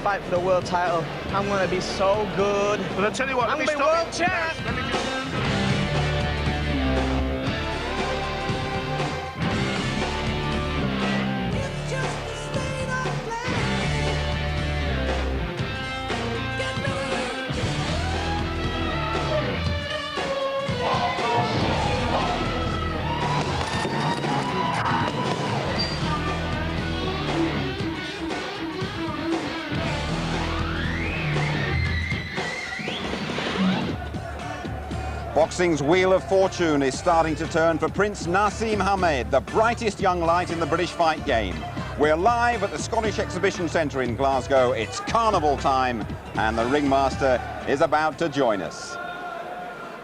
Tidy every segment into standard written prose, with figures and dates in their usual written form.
fight for the world title. I'm going to be so good. Well, I'll tell you what, I'm going to be world champ. Boxing's wheel of fortune is starting to turn for Prince Nassem Hamed, the brightest young light in the British fight game. We're live at the Scottish Exhibition Centre in Glasgow. It's carnival time, and the ringmaster is about to join us.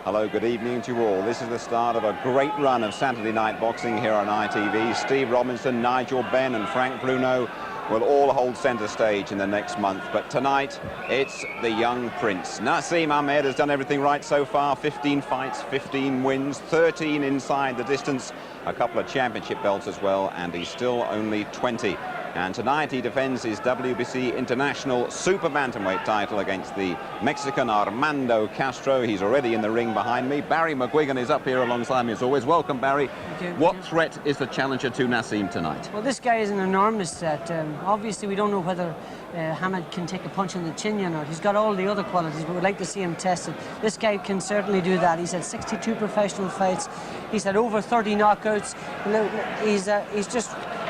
Hello, good evening to you all. This is the start of a great run of Saturday night boxing here on ITV. Steve Robinson, Nigel Benn and Frank Bruno will all hold centre stage in the next month. But tonight, it's the young prince. Nassem Hamed has done everything right so far. 15 fights, 15 wins, 13 inside the distance, a couple of championship belts as well, and he's still only 20. And tonight he defends his WBC International Super Bantamweight title against the Mexican Armando Castro. He's already in the ring behind me. Barry McGuigan is up here alongside me as always. Welcome, Barry. Thank you. What threat is the challenger to Nassem tonight? Well, this guy is an enormous threat. Obviously, we don't know whether Hamed can take a punch in the chin or not. He's got all the other qualities, but we'd like to see him tested. This guy can certainly do that. He's had 62 professional fights. He's had over 30 knockouts.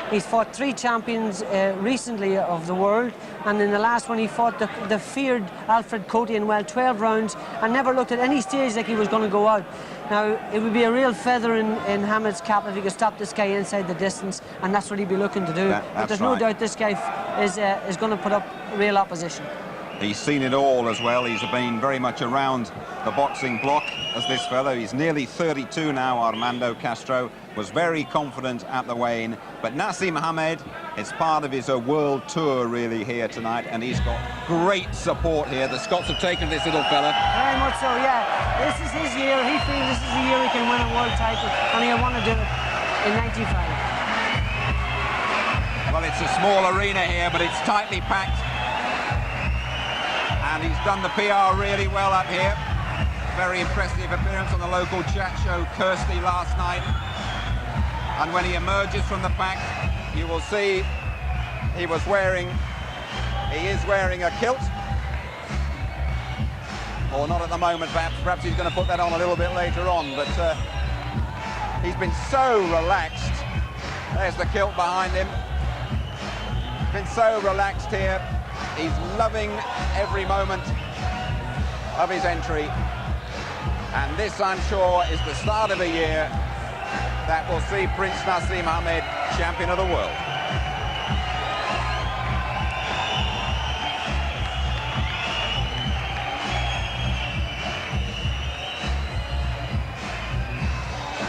He's fought 3 champions recently of the world, and in the last one he fought the feared Alfred Cote in 12 rounds and never looked at any stage like he was going to go out. Now, it would be a real feather in Hamed's cap if he could stop this guy inside the distance, and that's what he'd be looking to do. But there's no doubt this guy is going to put up real opposition. He's seen it all as well. He's been very much around the boxing block as this fellow. He's nearly 32 now, Armando Castro. Was very confident at the weigh-in. But Nassem Hamed, it's part of his world tour really here tonight, and he's got great support here. The Scots have taken this little fella. Very much so, yeah. This is his year. He feels this is the year he can win a world title, and he'll want to do it in 95. Well, it's a small arena here, but it's tightly packed. And he's done the PR really well up here. Very impressive appearance on the local chat show Kirsty last night. And when he emerges from the pack, you will see he is wearing a kilt. Or not at the moment, perhaps he's going to put that on a little bit later on, but he's been so relaxed. There's the kilt behind him. Been so relaxed here. He's loving every moment of his entry. And this, I'm sure, is the start of a year that will see Prince Nassem Hamed champion of the world.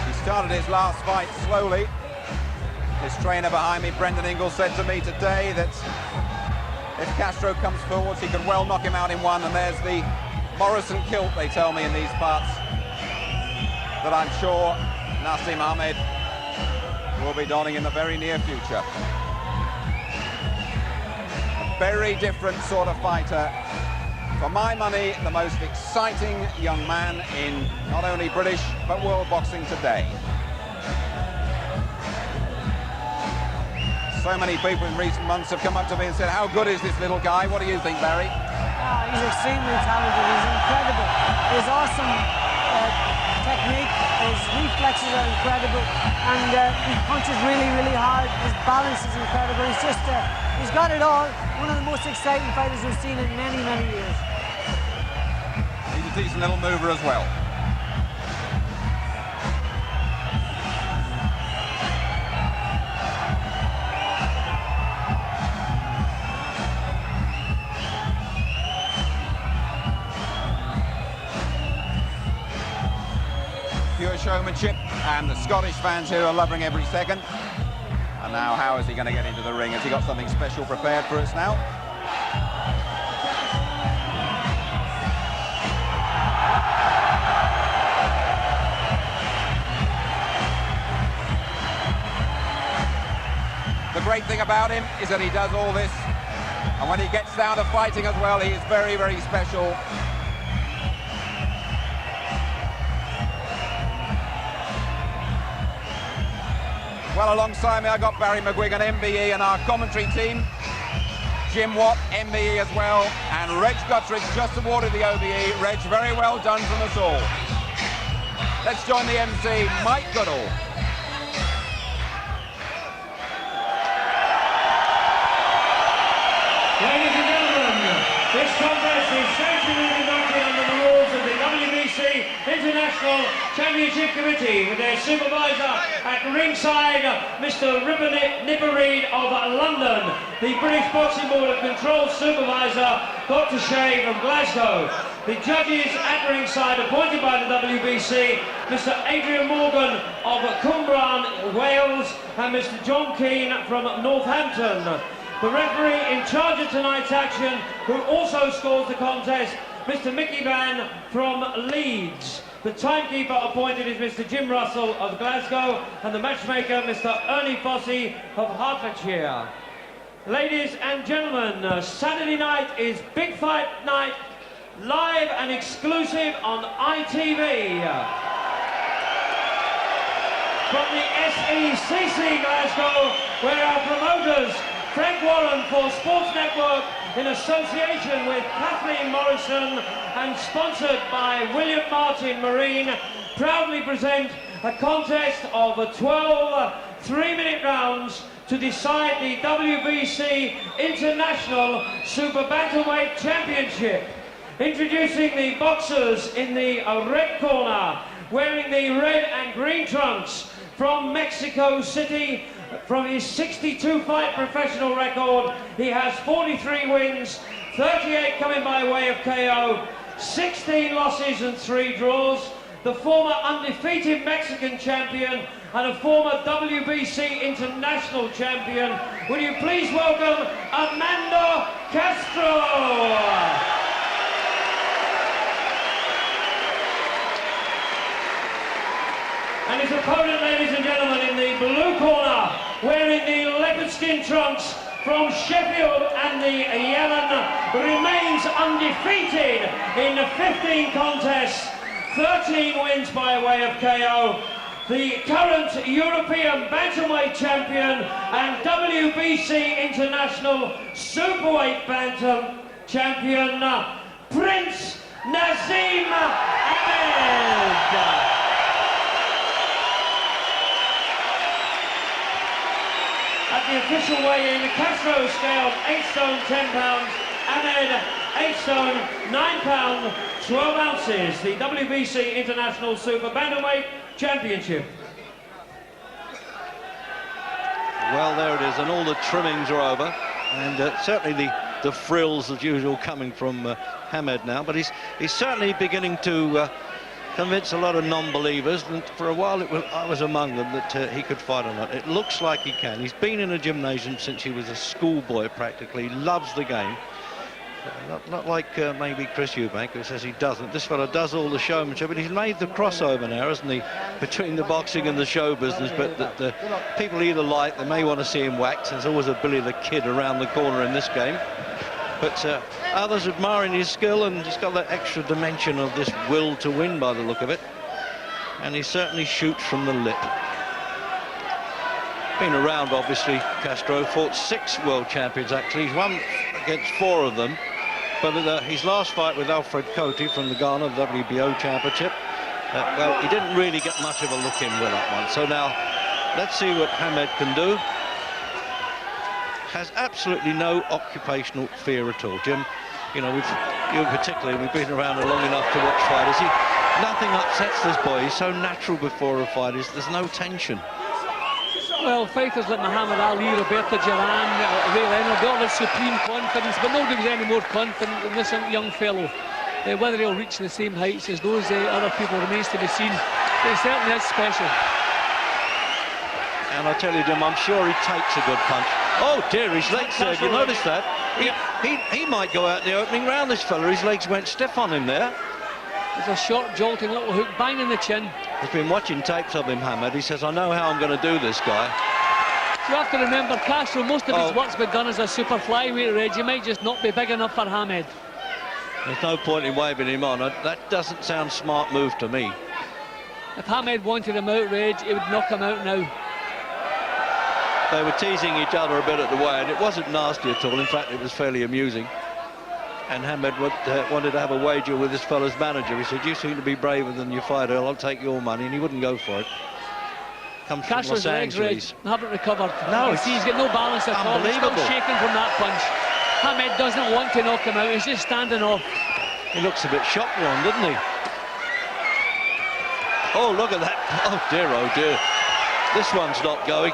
He started his last fight slowly. His trainer behind me, Brendan Ingle, said to me today that if Castro comes forwards, he could well knock him out in one, and there's the Morrison kilt, they tell me, in these parts, that I'm sure Nassem Hamed will be donning in the very near future. A very different sort of fighter. For my money, the most exciting young man in not only British, but world boxing today. So many people in recent months have come up to me and said, how good is this little guy? What do you think, Barry? He's extremely talented. He's incredible. His awesome technique, his reflexes are incredible, and he punches really, really hard. His balance is incredible. He's got it all. One of the most exciting fighters we've seen in many, many years. He's a decent little mover as well. Pure showmanship, and the Scottish fans here are loving every second. And now, how is he going to get into the ring? Has he got something special prepared for us now? The great thing about him is that he does all this And when he gets down to fighting as well, he is very, very special. Well, alongside me, I got Barry McGuigan, MBE, and our commentary team. Jim Watt, MBE as well, and Reg Guttridge just awarded the OBE. Reg, very well done from us all. Let's join the MC, Mike Goodall. Ladies and gentlemen, this contest is sanctioned and conducted under the rules of the WBC International Championship Committee, with their supervisor at ringside, Mr. Nippereed of London, the British Boxing Board of Control supervisor, Dr. Shea from Glasgow. The judges at ringside, appointed by the WBC, Mr. Adrian Morgan of Cwmbran, Wales, and Mr. John Keane from Northampton. The referee in charge of tonight's action, who also scores the contest, Mr. Mickey Van from Leeds. The timekeeper appointed is Mr. Jim Russell of Glasgow, and the matchmaker, Mr. Ernie Fossey of Hertfordshire. Ladies and gentlemen, Saturday night is Big Fight Night, live and exclusive on ITV. From the SECC Glasgow, where our promoters, Frank Warren for Sports Network, in association with Kathleen Morrison and sponsored by William Martin Marine, proudly present a contest of 12 3-minute rounds to decide the WBC International Super Bantamweight Championship. Introducing the boxers in the red corner, wearing the red and green trunks, from Mexico City. From his 62-fight professional record, he has 43 wins, 38 coming by way of KO, 16 losses and 3 draws. The former undefeated Mexican champion and a former WBC international champion. Will you please welcome Armando Castro? And his opponent, ladies and gentlemen, in the blue corner, wearing the leopard skin trunks, from Sheffield and the Yellen, remains undefeated in the 15 contests, 13 wins by way of KO. The current European Bantamweight champion and WBC International Superweight Bantam champion, Prince Nassem Ahmed. At the official weigh-in, Castro scaled 8 stone 10 pounds, Ahmed 8 stone 9 pounds 12 ounces. The WBC International Super Bantamweight Championship. Well, there it is, and all the trimmings are over, and certainly the frills as usual coming from Ahmed now, but he's certainly beginning to convince a lot of non-believers, and for a while I was among them, that he could fight or not. It looks like he can. He's been in a gymnasium since he was a schoolboy practically. He loves the game. Not like maybe Chris Eubank, who says he doesn't. This fella does all the showmanship, but he's made the crossover now, hasn't he, between the boxing and the show business. But the people either they may want to see him whacked. There's always a Billy the Kid around the corner in this game. But others admiring his skill, and he's got that extra dimension of this will to win by the look of it. And he certainly shoots from the lip. Been around, obviously, Castro. Fought 6 world champions, actually. He's won against 4 of them. But his last fight with Alfred Cote from the Ghana WBO Championship, well, he didn't really get much of a look in with that one. So now, let's see what Ahmed can do. Has absolutely no occupational fear at all. Jim, you know, you particularly, we've been around long enough to watch fighters. Nothing upsets this boy. He's so natural before a fight. There's no tension. Well, fighters like Muhammad Ali, Roberto Duran, Ray Leonard, all this supreme confidence, but nobody's any more confident than this young fellow. Whether he'll reach the same heights as those other people remains to be seen. But he certainly is special. And I tell you, Jim, I'm sure he takes a good punch. Oh dear, his legs there, you noticed that? He might go out in the opening round, this fella. His legs went stiff on him there. There's a short, jolting little hook, bang in the chin. He's been watching tapes of him, Ahmed. He says, I know how I'm going to do this guy. You have to remember, Castro, most of his work's been done as a super flyweight, Reg. He might just not be big enough for Hamed. There's no point in waving him on. That doesn't sound smart move to me. If Hamed wanted him out, Reg, he would knock him out now. They were teasing each other a bit at the way, and it wasn't nasty at all. In fact, it was fairly amusing. And Hamed wanted to have a wager with his fellow's manager. He said, "You seem to be braver than your fight, Earl. I'll take your money," and he wouldn't go for it. Comes from Castro's Los legs, Reg, Angeles. haven't recovered. No, see, he's got no balance at all. He's still shaking from that punch. Hamed doesn't want to knock him out. He's just standing off. He looks a bit shock-worn, doesn't he? Oh, look at that. Oh, dear. This one's not going.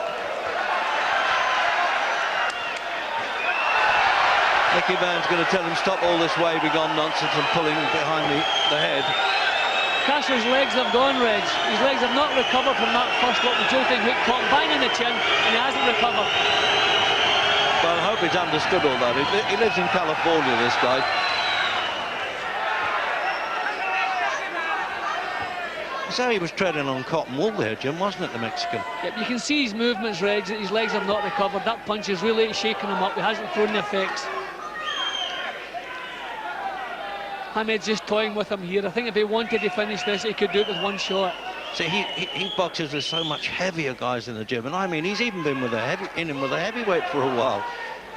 Mickey Man's going to tell him stop all this waving on nonsense and pulling behind the head. Castro's legs have gone, Reg. His legs have not recovered from that first look. The jolting hook caught him bang in the chin, and he hasn't recovered. Well, I hope he's understood all that. He lives in California, this guy. So he was treading on cotton wool there, Jim, wasn't it, the Mexican? Yep, you can see his movements, Reg, that his legs have not recovered. That punch is really shaking him up. He hasn't thrown the effects. Hamed's just toying with him here. I think if he wanted to finish this, he could do it with one shot. See, he boxes with so much heavier guys in the gym, and I mean, he's even been with a heavyweight for a while.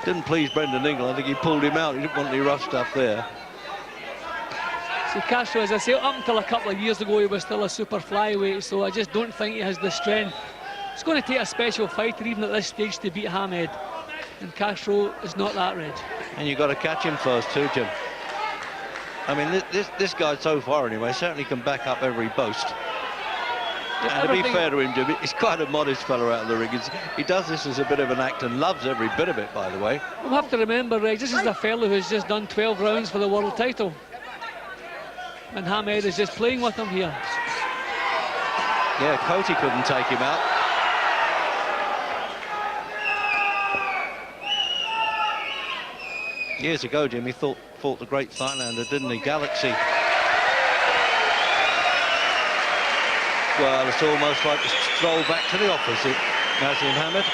Didn't please Brendan Ingle. I think he pulled him out. He didn't want any rough stuff there. See, Castro, as I say, up until a couple of years ago, he was still a super flyweight, so I just don't think he has the strength. It's going to take a special fighter, even at this stage, to beat Hamed. And Castro is not that, Reg. And you've got to catch him first too, Jim. I mean, this guy so far anyway certainly can back up every boast. Yeah, and to be fair to him, Jim, he's quite a modest fellow out of the ring. He does this as a bit of an act and loves every bit of it, by the way. We'll have to remember, Reg, this is a fellow who's just done 12 rounds for the world title. And Hamed is just playing with him here. Yeah, Coty couldn't take him out. Years ago, Jim, he fought the great Thailander, didn't he? Galaxy. Well, it's almost like a stroll back to the opposite, Nassem Hamed.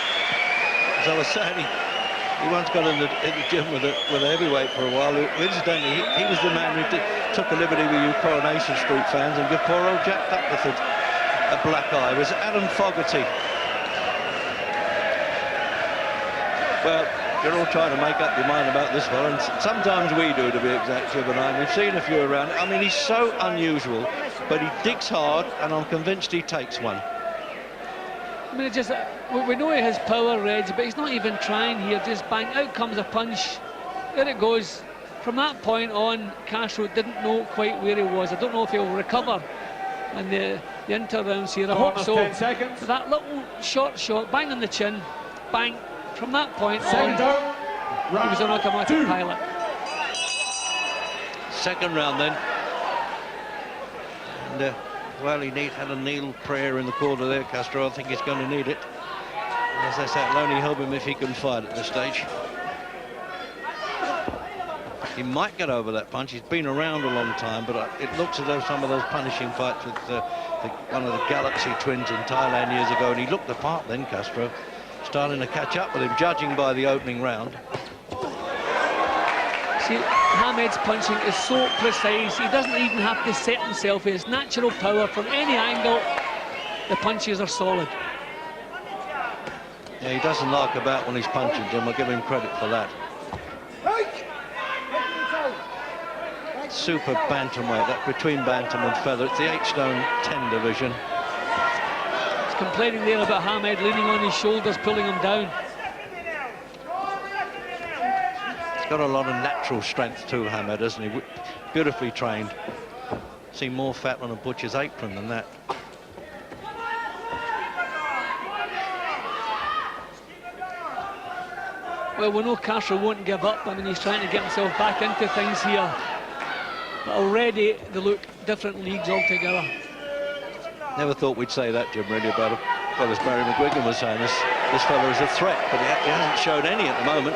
As I was saying, he once got in the gym with a heavyweight for a while. Incidentally, he was the man who took a liberty with you Coronation Street fans and gave poor old Jack Duckworth a black eye. It was Adam Fogarty. Well, you're all trying to make up your mind about this one, and sometimes we do, to be exact, Jim and I. We've seen a few around. I mean, he's so unusual, but he digs hard, and I'm convinced he takes one. I mean, we know he has power, Reg, but he's not even trying here. Just bang, out comes a punch. There it goes. From that point on, Castro didn't know quite where he was. I don't know if he'll recover in the inter-rounds here. I hope so. 10 seconds. But that little short shot, bang on the chin, bang. From that point on, he was an automatic pilot. Second round then. And, well, he had a kneel prayer in the corner there, Castro. I think he's going to need it. As I said, it'll only help him if he can fight at this stage. He might get over that punch. He's been around a long time, but it looks as though some of those punishing fights with one of the Galaxy twins in Thailand years ago, and he looked the part then, Castro. Starting to catch up with him, judging by the opening round. See, Hamed's punching is so precise. He doesn't even have to set himself. He has natural power from any angle. The punches are solid. Yeah, he doesn't lark about when he's punching, Jim. I'll give him credit for that. Super bantamweight, that between bantam and feather. It's the 8-stone 10 division. Complaining there about Hamed leaning on his shoulders, pulling him down. He's got a lot of natural strength too, Hamed, hasn't he? Beautifully trained. See more fat on a butcher's apron than that. Well, we know Castro won't give up. I mean, he's trying to get himself back into things here. But already they look different leagues altogether. Never thought we'd say that, Jim, really, about him. Well, as Barry McGuigan was saying, this fella is a threat, but he hasn't showed any at the moment.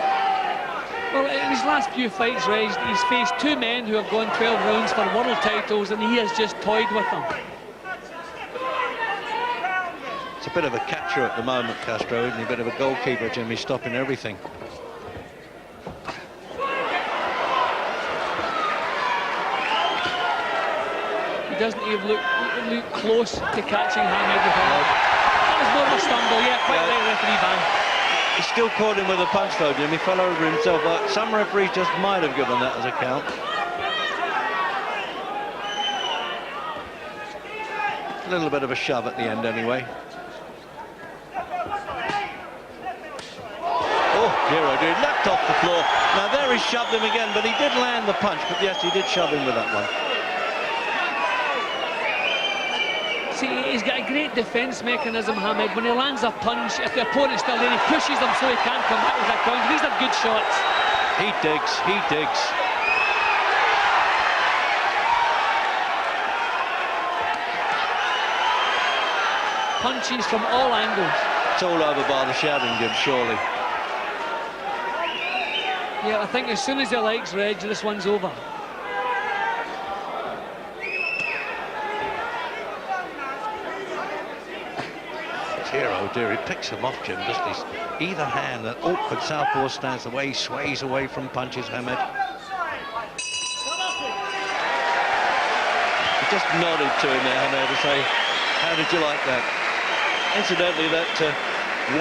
Well, in his last few fights, Reg, he's faced two men who have gone 12 rounds for world titles, and he has just toyed with them. It's a bit of a catcher at the moment, Castro, isn't he? A bit of a goalkeeper, Jimmy, stopping everything. He doesn't even look close to catching Hamed with him. That was more of a stumble, yeah, quite right, referee ban. He still caught him with a punch, though, Jimmy. He fell over himself. Some referees just might have given that as a count. A little bit of a shove at the end, anyway. Oh, dear, oh dear, leapt off the floor. Now, there he shoved him again, but he did land the punch. But yes, he did shove him with that one. See, he's got a great defence mechanism, Hamed. When he lands a punch, if the opponent's still there, he pushes them so he can't come back with that counter. These are good shots. He digs, he digs. Punches from all angles. It's all over by the shouting, Jim, surely. Yeah, I think as soon as he likes Reg, this one's over. Dear, oh dear, he picks him off, Jim, doesn't he? Either hand, an awkward southpaw stance, the way he sways away from punches, Hamed. He just nodded to him there, Hamed, to say, how did you like that? Incidentally, that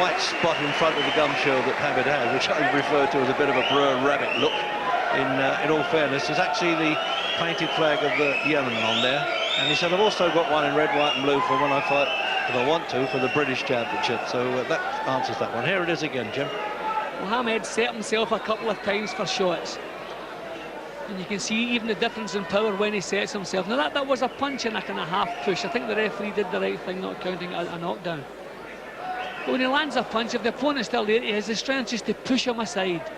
white spot in front of the gum shield that Hamed has, which I refer to as a bit of a Brewer rabbit look, in all fairness, is actually the painted flag of the Yemen on there. And he said, I've also got one in red, white and blue for when I fight, if I want to, for the British Championship. So that answers that one. Here it is again, Jim. Mohammed set himself a couple of times for shots. And you can see even the difference in power when he sets himself. Now that was a punch and a kind of half push. I think the referee did the right thing, not counting a knockdown. But when he lands a punch, if the opponent's still there, he has the strength just to push him aside.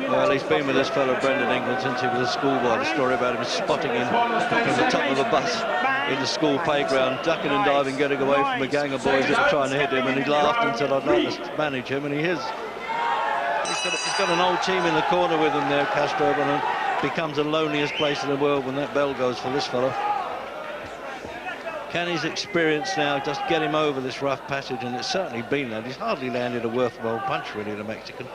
Well, he's been with this fellow Brendan England since he was a schoolboy. The story about him spotting him from the top of a bus in the school playground, ducking and diving, getting away from a gang of boys that were trying to hit him, and he laughed and said, I'd like to manage him, and he is. He's got an old team in the corner with him there, Castro, and it becomes the loneliest place in the world when that bell goes for this fellow. Can his experience now just get him over this rough passage? And it's certainly been that. He's hardly landed a worthwhile punch, really, the Mexican.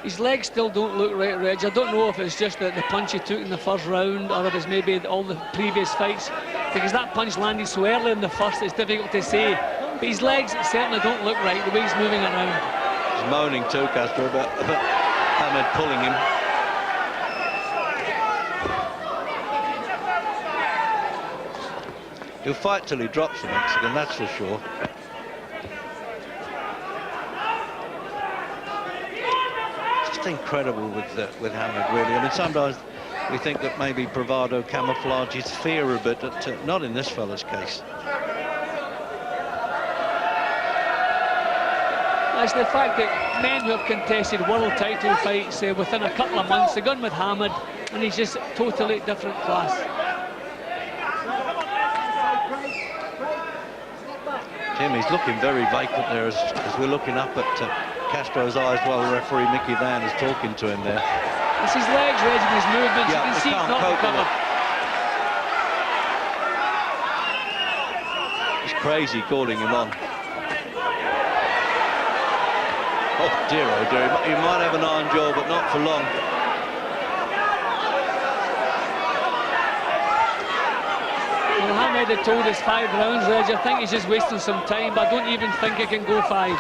His legs still don't look right, Reg. I don't know if it's just the punch he took in the first round or if it's maybe all the previous fights, because that punch landed so early in the first, it's difficult to say. But his legs certainly don't look right, the way he's moving around. He's moaning too, Castro, about Hamed pulling him. He'll fight till he drops the Mexican, that's for sure. Just incredible with Hamed, really. I mean, sometimes we think that maybe bravado camouflages fear a bit, but not in this fella's case. It's the fact that men who have contested world title fights within a couple of months, they've gone with Hamed, and he's just totally different class. Tim, he's looking very vacant there as we're looking up at Castro's eyes while referee Mickey Van is talking to him there. It's his legs, Reg, and his movements. Yeah, you can see he's not recovered. He's crazy calling him on. Oh dear, he might have an iron jaw, but not for long. Well, Hamed had told us 5 rounds, Reg. I think he's just wasting some time, but I don't even think he can go 5.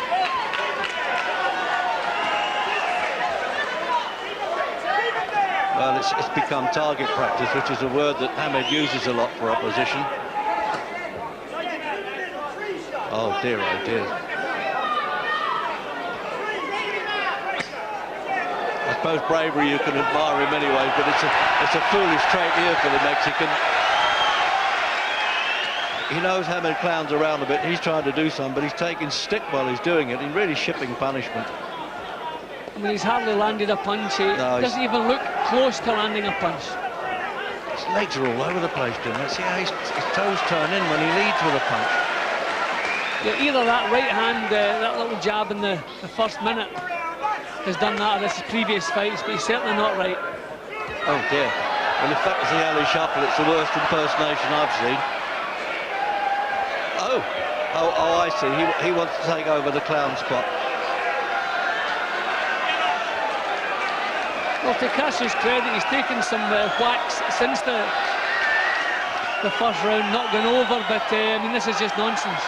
Well, it's become target practice, which is a word that Hamed uses a lot for opposition. Oh dear, oh dear. I suppose bravery, you can admire him anyway, but it's a foolish trait here for the Mexican. He knows Hamed clowns around a bit. He's trying to do some, but he's taking stick while he's doing it. He's really shipping punishment. I mean, he's hardly landed a punch. He doesn't even look close to landing a punch. His legs are all over the place, Jim. Let's see how his toes turn in when he leads with a punch. Yeah, either that right hand, that little jab in the first minute has done that, or this previous fights, but he's certainly not right. Oh dear. And if that was the alley shuffle, it's the worst impersonation I've seen. Oh, I see. He wants to take over the clown spot. Well, to Castro's credit, he's taken some whacks since the first round, not gone over, but I mean, this is just nonsense.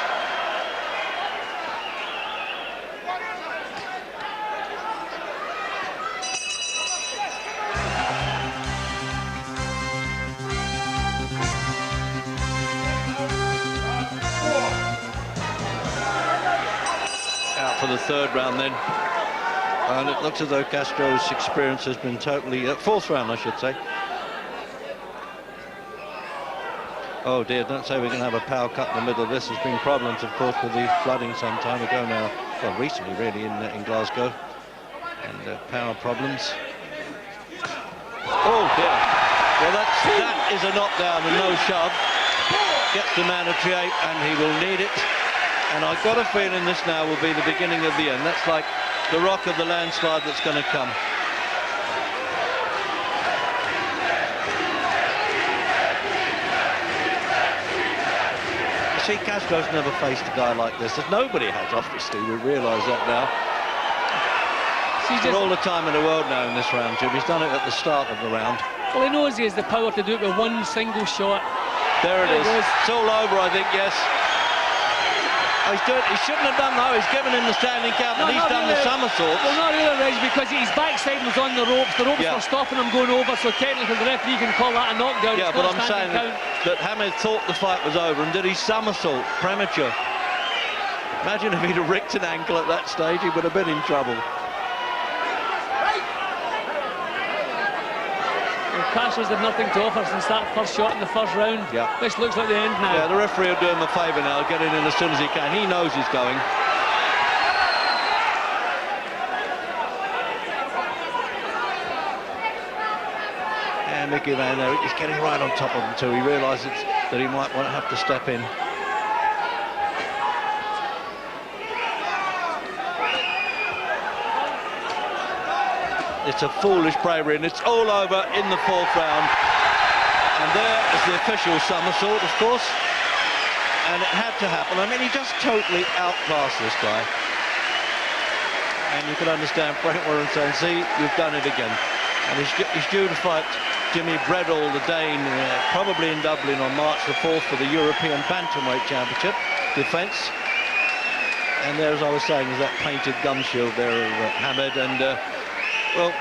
Out for the third round then. And it looks as though Castro's experience has been totally... fourth round, I should say. Oh dear, don't say we're going to have a power cut in the middle of this. There's been problems, of course, with the flooding some time ago now. Well, recently, really, in Glasgow. And power problems. Oh dear. Well, that is a knockdown and no shove. Gets the man a triate, and he will need it. And I've got a feeling this now will be the beginning of the end. That's like the rock of the landslide that's going to come. You see, Castro's never faced a guy like this. Nobody has, obviously. We realise that now. He's got all the time in the world now in this round, Jim. He's done it at the start of the round. Well, he knows he has the power to do it with one single shot. There it is. It's all over, I think, yes. Oh, he shouldn't have done that. He's given him the standing count, and he's done the somersaults. Well, not really, Reg, because his backside was on the ropes. The ropes were stopping him going over, so technically the referee can call that a knockdown. Yeah, but I'm saying that Hamed thought the fight was over and did his somersault premature. Imagine if he'd have ricked an ankle at that stage, he would have been in trouble. Castro's had nothing to offer since that first shot in the first round. Yeah. This looks like the end now. Yeah, the referee will do him a favour now, get in as soon as he can. He knows he's going. And Mickey Van there, he's getting right on top of him too. He realises that he might want to have to step in. It's a foolish bravery, and it's all over in the fourth round. And there is the official somersault, of course. And it had to happen. I mean, he just totally outclassed this guy. And you can understand Frank Warren saying, see, you've done it again. And he's due to fight Jimmy Bredall, the Dane, probably in Dublin on March the 4th for the European Bantamweight Championship defence. And there, as I was saying, is that painted gum shield there of Hamed. And well,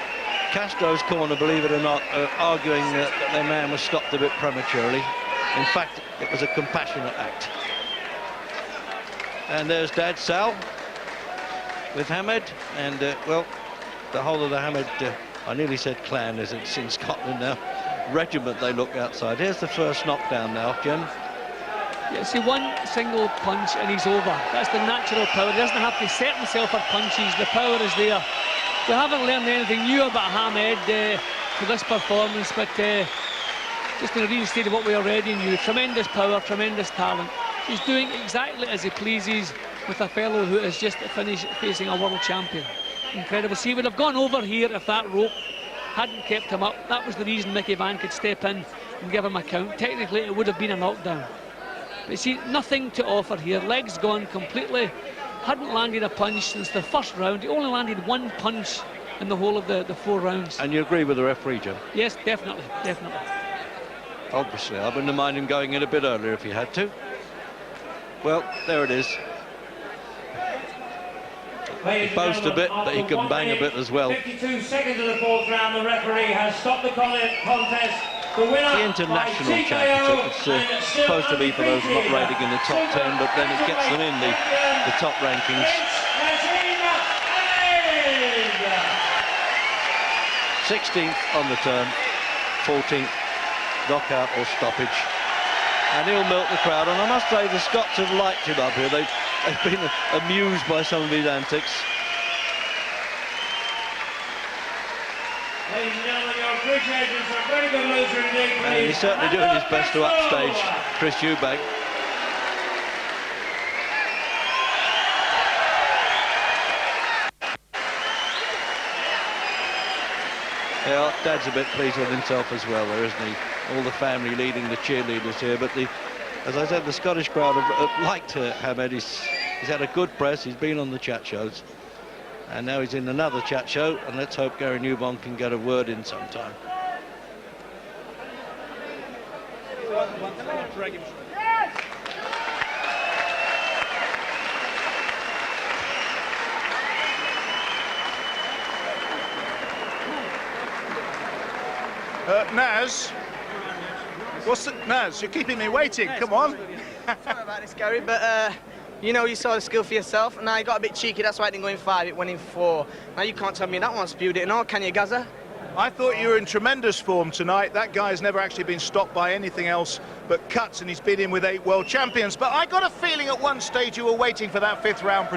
Castro's corner, believe it or not, arguing that their man was stopped a bit prematurely. In fact, it was a compassionate act. And there's Dad Sal with Hamed, and well, the whole of the Hamed, I nearly said clan, as it's in Scotland now, regiment they look outside. Here's the first knockdown now, Jim. Yeah, see, one single punch and he's over. That's the natural power. He doesn't have to set himself for punches. The power is there. We haven't learned anything new about Hamed for this performance, but just to reinstate what we already knew. Tremendous power, tremendous talent. He's doing exactly as he pleases with a fellow who has just finished facing a world champion. Incredible. See, he would have gone over here if that rope hadn't kept him up. That was the reason Mickey Van could step in and give him a count. Technically, it would have been a knockdown. But see, nothing to offer here. Legs gone completely. Hadn't landed a punch since the first round. He only landed one punch in the whole of the 4 rounds. And you agree with the referee, Jim? Yes, definitely, definitely. Obviously, I wouldn't have minded him going in a bit earlier if he had to. Well, there it is. He boasts a bit, but he can bang a bit as well. 52 seconds of the 4th round, the referee has stopped the contest. The winner, the International Championship, it's supposed to be for those not rated in the top 10, but then it gets them in the top rankings. 16th on the turn, 14th knockout or stoppage. And he'll milk the crowd, and I must say the Scots have liked him up here. They've been amused by some of his antics. Ladies and gentlemen, your appreciation for a very good loser indeed. And he's certainly doing his best to upstage Chris Eubank. Yeah, Dad's a bit pleased with himself as well, there, isn't he? All the family leading the cheerleaders here, but as I said, the Scottish crowd have liked Hamed. He's had a good press, he's been on the chat shows, and now he's in another chat show, and let's hope Gary Newbon can get a word in sometime. Naz, Naz, you're keeping me waiting. Come on. Sorry about this, Gary, but you know, you saw the skill for yourself, and I got a bit cheeky. That's why it didn't go in 5. It went in 4. Now you can't tell me that one spewed it and all, can you, Gaza? I thought you were in tremendous form tonight. That guy's never actually been stopped by anything else but cuts, and he's been in with 8 world champions. But I got a feeling at one stage you were waiting for that fifth round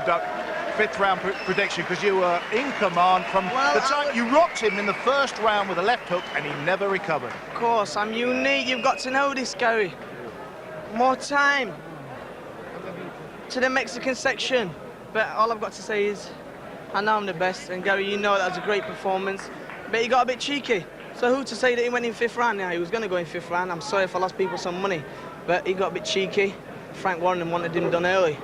prediction, because you were in command from the time you rocked him in the first round with a left hook, and he never recovered. Of course, I'm unique. You've got to know this, Gary. More time to the Mexican section. But all I've got to say is, I know I'm the best, and Gary, you know that was a great performance. But he got a bit cheeky. So who to say that he went in 5th round now? He was going to go in 5th round. I'm sorry if I lost people some money. But he got a bit cheeky. Frank Warren wanted him done early.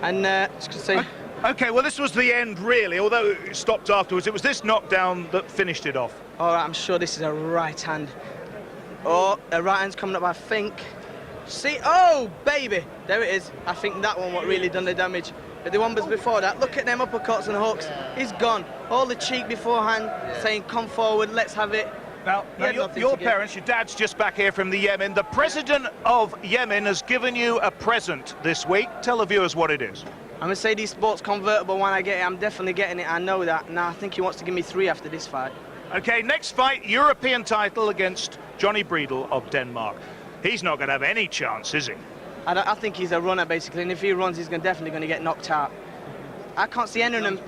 And just to say... OK, well, this was the end, really, although it stopped afterwards. It was this knockdown that finished it off. All right, I'm sure this is a right hand. Oh, a right hand's coming up, I think. See, oh, baby. There it is. I think that one what really done the damage. But the one was before that. Look at them uppercuts and hooks. He's gone. All the cheek beforehand, saying, come forward, let's have it. Now your parents, your dad's just back here from the Yemen. The president of Yemen has given you a present this week. Tell the viewers what it is. I'm a Mercedes Sports convertible. When I get it, I'm definitely getting it. I know that. Now I think he wants to give me 3 after this fight. OK, next fight, European title against Johnny Breedle of Denmark. He's not going to have any chance, is he? I think he's a runner, basically, and if he runs, he's definitely going to get knocked out. I can't see any of them.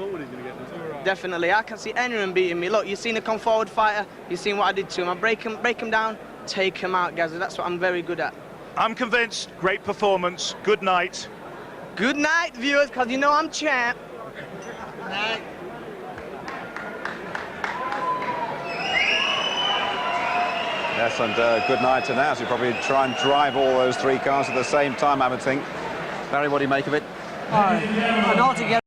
Definitely, I can't see any of them beating me. Look, you've seen a come forward fighter. You've seen what I did to him. I break him down, take him out, Gaza. That's what I'm very good at. I'm convinced. Great performance. Good night. Good night, viewers, because you know I'm champ. Good night. Yes, and good night to Naz. He'll probably try and drive all those 3 cars at the same time, I would think. Barry, what do you make of it? And altogether.